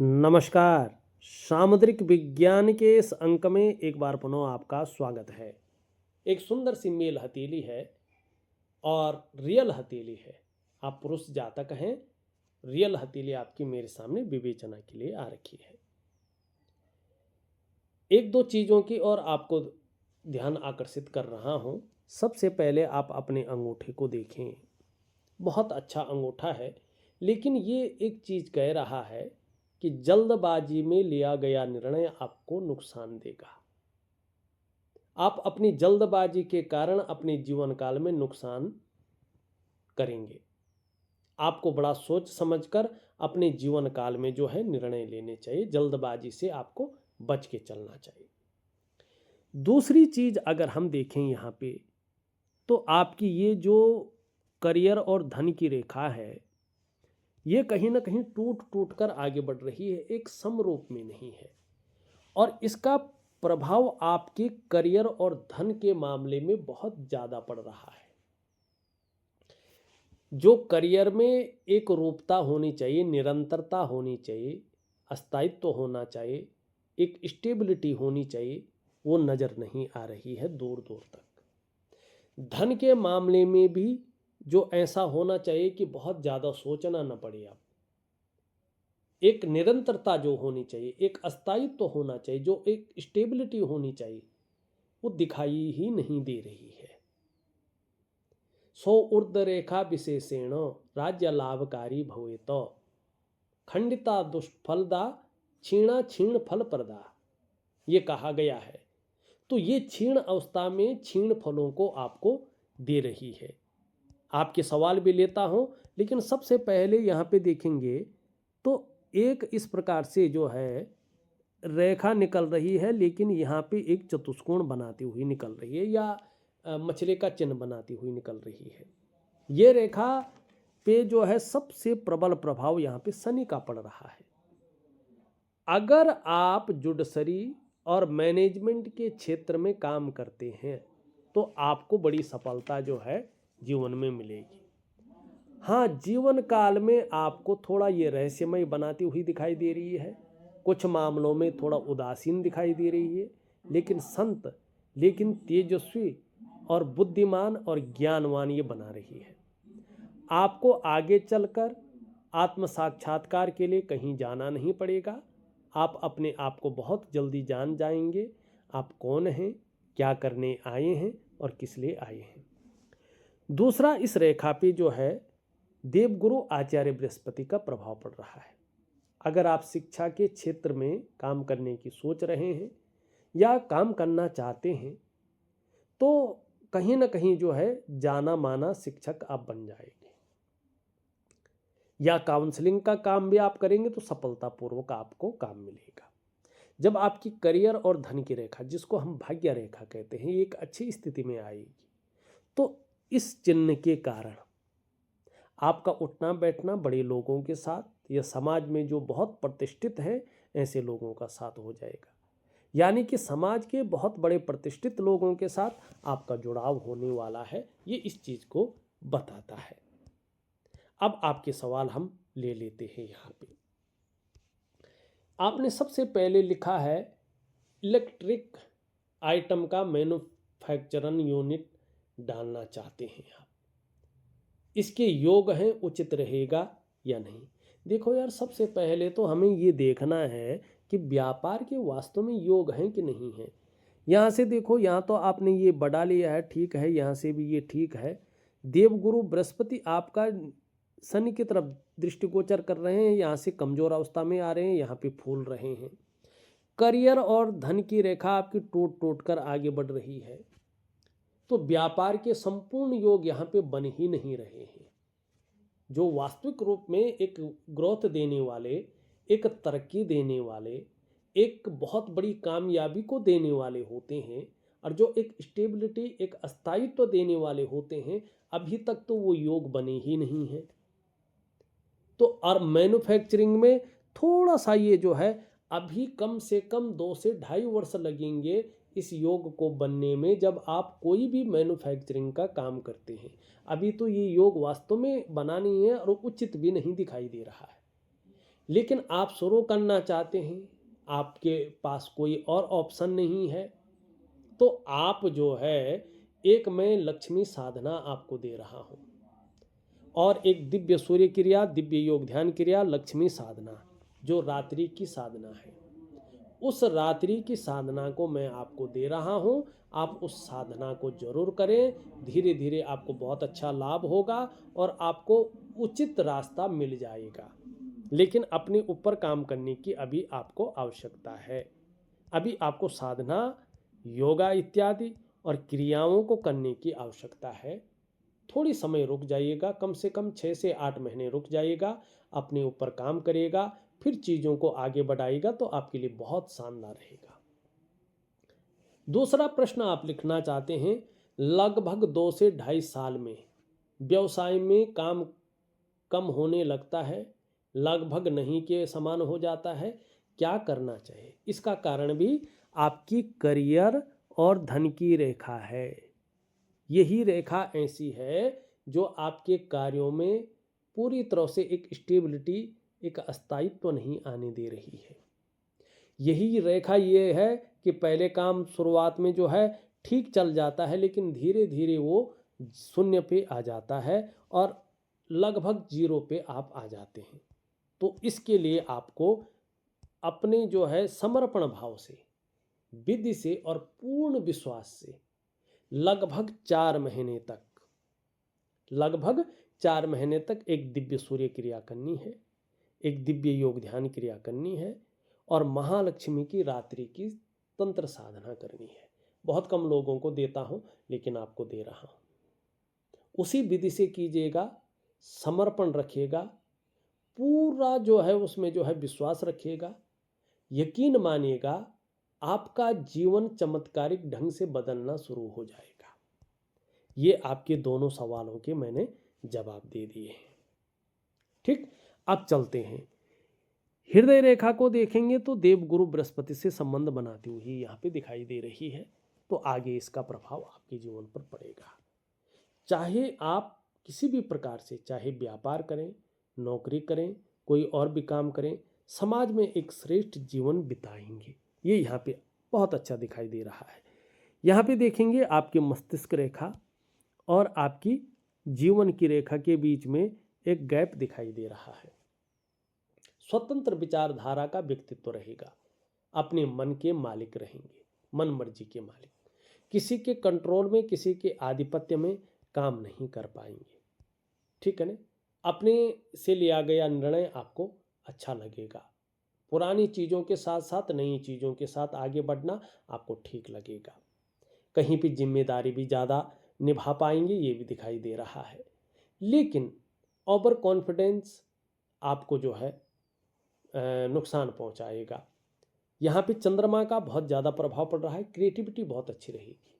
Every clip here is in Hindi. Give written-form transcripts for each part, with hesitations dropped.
नमस्कार। सामुद्रिक विज्ञान के इस अंक में एक बार पुनः आपका स्वागत है। एक सुंदर सी मेल हथेली है और रियल हथेली है। आप पुरुष जातक हैं। रियल हथेली आपकी मेरे सामने विवेचना के लिए आ रखी है। एक दो चीज़ों की और आपको ध्यान आकर्षित कर रहा हूँ। सबसे पहले आप अपने अंगूठे को देखें। बहुत अच्छा अंगूठा है, लेकिन ये एक चीज़ कह रहा है कि जल्दबाजी में लिया गया निर्णय आपको नुकसान देगा। आप अपनी जल्दबाजी के कारण अपने जीवन काल में नुकसान करेंगे। आपको बड़ा सोच समझकर अपने जीवन काल में जो है निर्णय लेने चाहिए। जल्दबाजी से आपको बच के चलना चाहिए। दूसरी चीज़ अगर हम देखें यहाँ पे, तो आपकी ये जो करियर और धन की रेखा है, ये कहीं ना कहीं टूट टूट कर आगे बढ़ रही है, एक समरूप में नहीं है। और इसका प्रभाव आपके करियर और धन के मामले में बहुत ज़्यादा पड़ रहा है। जो करियर में एक रूपता होनी चाहिए, निरंतरता होनी चाहिए, अस्थायित्व होना चाहिए, एक स्टेबिलिटी होनी चाहिए, वो नज़र नहीं आ रही है दूर दूर तक। धन के मामले में भी जो ऐसा होना चाहिए कि बहुत ज़्यादा सोचना न पड़े, आप एक निरंतरता जो होनी चाहिए, एक अस्थायित्व तो होना चाहिए, जो एक स्टेबिलिटी होनी चाहिए, वो दिखाई ही नहीं दे रही है। सो ऊर्ध्व रेखा विशेषेण राज्य लाभकारी भवेत खंडिता दुष्फलदा क्षीणा क्षीण फल प्रदा, ये कहा गया है। तो ये क्षीण अवस्था में क्षीण फलों को आपको दे रही है। आपके सवाल भी लेता हूं, लेकिन सबसे पहले यहाँ पे देखेंगे तो एक इस प्रकार से जो है रेखा निकल रही है, लेकिन यहाँ पे एक चतुष्कोण बनाती हुई निकल रही है, या मछली का चिन्ह बनाती हुई निकल रही है। ये रेखा पे जो है सबसे प्रबल प्रभाव यहाँ पे शनि का पड़ रहा है। अगर आप जुडसरी और मैनेजमेंट के क्षेत्र में काम करते हैं तो आपको बड़ी सफलता जो है जीवन में मिलेगी। हाँ, जीवन काल में आपको थोड़ा ये रहस्यमय बनाती हुई दिखाई दे रही है, कुछ मामलों में थोड़ा उदासीन दिखाई दे रही है, लेकिन संत, लेकिन तेजस्वी और बुद्धिमान और ज्ञानवान ये बना रही है। आपको आगे चलकर आत्म साक्षात्कार के लिए कहीं जाना नहीं पड़ेगा। आप अपने आप को बहुत जल्दी जान जाएंगे, आप कौन हैं, क्या करने आए हैं और किस लिए आए हैं। दूसरा, इस रेखा पे जो है देवगुरु आचार्य बृहस्पति का प्रभाव पड़ रहा है। अगर आप शिक्षा के क्षेत्र में काम करने की सोच रहे हैं या काम करना चाहते हैं, तो कहीं ना कहीं जो है जाना माना शिक्षक आप बन जाएंगे, या काउंसलिंग का काम भी आप करेंगे तो सफलतापूर्वक आपको काम मिलेगा। जब आपकी करियर और धन की रेखा, जिसको हम भाग्य रेखा कहते हैं, एक अच्छी स्थिति में आएगी, तो इस चिन्ह के कारण आपका उठना बैठना बड़े लोगों के साथ या समाज में जो बहुत प्रतिष्ठित हैं ऐसे लोगों का साथ हो जाएगा। यानी कि समाज के बहुत बड़े प्रतिष्ठित लोगों के साथ आपका जुड़ाव होने वाला है, ये इस चीज़ को बताता है। अब आपके सवाल हम ले लेते हैं। यहाँ पे आपने सबसे पहले लिखा है इलेक्ट्रिक आइटम का मैन्युफैक्चरन यूनिट डालना चाहते हैं आप, इसके योग हैं, उचित रहेगा या नहीं। देखो यार, सबसे पहले तो हमें ये देखना है कि व्यापार के वास्तव में योग हैं कि नहीं है। यहाँ से देखो, यहाँ तो आपने ये बढ़ा लिया है, ठीक है, यहाँ से भी ये ठीक है। देवगुरु बृहस्पति आपका शनि की तरफ दृष्टिगोचर कर रहे हैं, यहाँ से कमजोर अवस्था में आ रहे हैं, यहाँ पे फूल रहे हैं। करियर और धन की रेखा आपकी टूट टूट कर आगे बढ़ रही है, तो व्यापार के संपूर्ण योग यहाँ पे बन ही नहीं रहे हैं। जो वास्तविक रूप में एक ग्रोथ देने वाले, एक तरक्की देने वाले, एक बहुत बड़ी कामयाबी को देने वाले होते हैं, और जो एक स्टेबिलिटी, एक अस्थायित्व देने वाले होते हैं, अभी तक तो वो योग बने ही नहीं हैं। तो और मैन्युफैक्चरिंग में थोड़ा सा ये जो है अभी कम से कम 2 से 2.5 वर्ष लगेंगे इस योग को बनने में, जब आप कोई भी मैन्युफैक्चरिंग का काम करते हैं। अभी तो ये योग वास्तव में बना नहीं है और उचित भी नहीं दिखाई दे रहा है। लेकिन आप शुरू करना चाहते हैं, आपके पास कोई और ऑप्शन नहीं है, तो आप जो है, एक मैं लक्ष्मी साधना आपको दे रहा हूँ और एक दिव्य सूर्य क्रिया, दिव्य योग ध्यान क्रिया, लक्ष्मी साधना, जो रात्रि की साधना है, उस रात्रि की साधना को मैं आपको दे रहा हूँ। आप उस साधना को जरूर करें, धीरे धीरे आपको बहुत अच्छा लाभ होगा और आपको उचित रास्ता मिल जाएगा। लेकिन अपने ऊपर काम करने की अभी आपको आवश्यकता है। अभी आपको साधना, योगा इत्यादि और क्रियाओं को करने की आवश्यकता है। थोड़ी समय रुक जाइएगा, कम से कम 6 से 8 महीने रुक जाइएगा, अपने ऊपर काम करिएगा, फिर चीज़ों को आगे बढ़ाइएगा तो आपके लिए बहुत शानदार रहेगा। दूसरा प्रश्न आप लिखना चाहते हैं, लगभग 2 से 2.5 साल में व्यवसाय में काम कम होने लगता है, लगभग नहीं के समान हो जाता है, क्या करना चाहिए? इसका कारण भी आपकी करियर और धन की रेखा है। यही रेखा ऐसी है जो आपके कार्यों में पूरी तरह से एक स्टेबिलिटी, एक स्थायित्व नहीं आने दे रही है। यही रेखा ये है कि पहले काम शुरुआत में जो है ठीक चल जाता है, लेकिन धीरे धीरे वो शून्य पे आ जाता है और लगभग जीरो पे आप आ जाते हैं। तो इसके लिए आपको अपने जो है समर्पण भाव से, विधि से और पूर्ण विश्वास से लगभग 4 महीने तक एक दिव्य सूर्य क्रिया करनी है, एक दिव्य योग ध्यान क्रिया करनी है और महालक्ष्मी की रात्रि की तंत्र साधना करनी है। बहुत कम लोगों को देता हूं, लेकिन आपको दे रहा हूं। उसी विधि से कीजिएगा, समर्पण रखिएगा, पूरा जो है उसमें जो है विश्वास रखिएगा, यकीन मानिएगा, आपका जीवन चमत्कारिक ढंग से बदलना शुरू हो जाएगा। ये आपके दोनों सवालों के मैंने जवाब दे दिए हैं। ठीक, अब चलते हैं। हृदय रेखा को देखेंगे तो देवगुरु बृहस्पति से संबंध बनाती हुई यहाँ पे दिखाई दे रही है, तो आगे इसका प्रभाव आपके जीवन पर पड़ेगा। चाहे आप किसी भी प्रकार से, चाहे व्यापार करें, नौकरी करें, कोई और भी काम करें, समाज में एक श्रेष्ठ जीवन बिताएंगे, ये यहाँ पे बहुत अच्छा दिखाई दे रहा है। यहाँ पे देखेंगे आपके मस्तिष्क रेखा और आपकी जीवन की रेखा के बीच में एक गैप दिखाई दे रहा है। स्वतंत्र विचारधारा का व्यक्तित्व रहेगा, अपने मन के मालिक रहेंगे, मन मर्जी के मालिक, किसी के कंट्रोल में, किसी के आधिपत्य में काम नहीं कर पाएंगे। ठीक है ना? अपने से लिया गया निर्णय आपको अच्छा लगेगा। पुरानी चीज़ों के साथ साथ नई चीज़ों के साथ आगे बढ़ना आपको ठीक लगेगा। कहीं भी जिम्मेदारी भी ज़्यादा निभा पाएंगे, ये भी दिखाई दे रहा है। लेकिन ओवर कॉन्फिडेंस आपको जो है नुकसान पहुंचाएगा। यहाँ पे चंद्रमा का बहुत ज़्यादा प्रभाव पड़ रहा है, क्रिएटिविटी बहुत अच्छी रहेगी।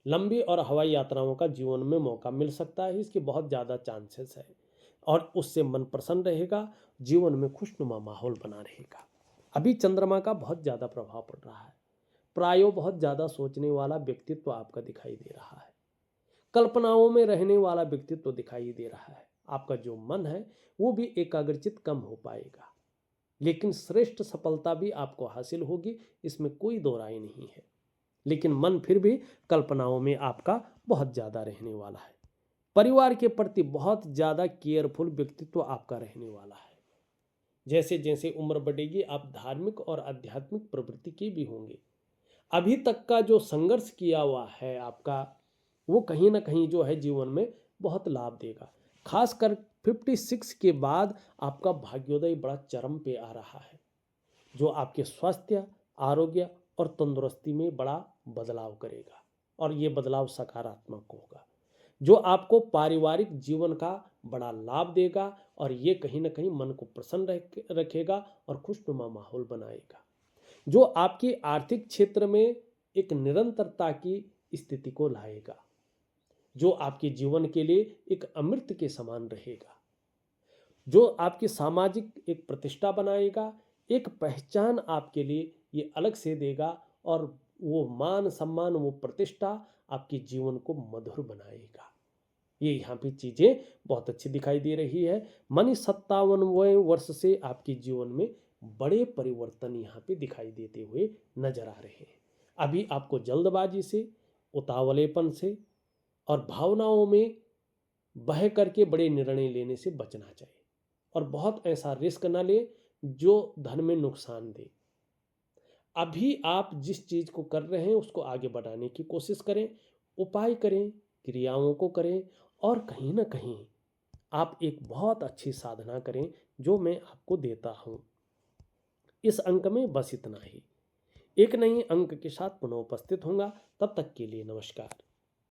लंबी और हवाई यात्राओं का जीवन में मौका मिल सकता है, इसके बहुत ज़्यादा चांसेस है और उससे मन प्रसन्न रहेगा, जीवन में खुशनुमा माहौल बना रहेगा। अभी चंद्रमा का बहुत ज़्यादा प्रभाव पड़ रहा है, प्रायो बहुत ज़्यादा सोचने वाला व्यक्तित्व आपका दिखाई दे रहा है, कल्पनाओं में रहने वाला व्यक्तित्व दिखाई दे रहा है। आपका जो मन है वो भी एकाग्रचित कम हो पाएगा, लेकिन श्रेष्ठ सफलता भी आपको हासिल होगी, इसमें कोई दो राय नहीं है। लेकिन मन फिर भी कल्पनाओं में आपका बहुत ज़्यादा रहने वाला है। परिवार के प्रति बहुत ज़्यादा केयरफुल व्यक्तित्व आपका रहने वाला है। जैसे जैसे उम्र बढ़ेगी आप धार्मिक और आध्यात्मिक प्रवृत्ति के भी होंगे। अभी तक का जो संघर्ष किया हुआ है आपका, वो कहीं ना कहीं जो है जीवन में बहुत लाभ देगा। खासकर 56 के बाद आपका भाग्योदय बड़ा चरम पे आ रहा है, जो आपके स्वास्थ्य, आरोग्य और तंदुरुस्ती में बड़ा बदलाव करेगा और ये बदलाव सकारात्मक होगा, जो आपको पारिवारिक जीवन का बड़ा लाभ देगा और ये कहीं ना कहीं मन को प्रसन्न रखेगा और खुशनुमा माहौल बनाएगा, जो आपके आर्थिक क्षेत्र में एक निरंतरता की स्थिति को लाएगा, जो आपके जीवन के लिए एक अमृत के समान रहेगा, जो आपकी सामाजिक एक प्रतिष्ठा बनाएगा, एक पहचान आपके लिए ये अलग से देगा और वो मान सम्मान, वो प्रतिष्ठा आपके जीवन को मधुर बनाएगा। ये यहाँ पे चीज़ें बहुत अच्छी दिखाई दे रही है। मानी 57वें वर्ष से आपके जीवन में बड़े परिवर्तन यहाँ पे दिखाई देते हुए नजर आ रहे हैं। अभी आपको जल्दबाजी से, उतावलेपन से और भावनाओं में बह करके बड़े निर्णय लेने से बचना चाहिए और बहुत ऐसा रिस्क ना ले जो धन में नुकसान दे। अभी आप जिस चीज को कर रहे हैं उसको आगे बढ़ाने की कोशिश करें, उपाय करें, क्रियाओं को करें और कहीं ना कहीं आप एक बहुत अच्छी साधना करें जो मैं आपको देता हूं। इस अंक में बस इतना ही। एक नए अंक के साथ पुनः उपस्थित होऊंगा। तब तक के लिए नमस्कार।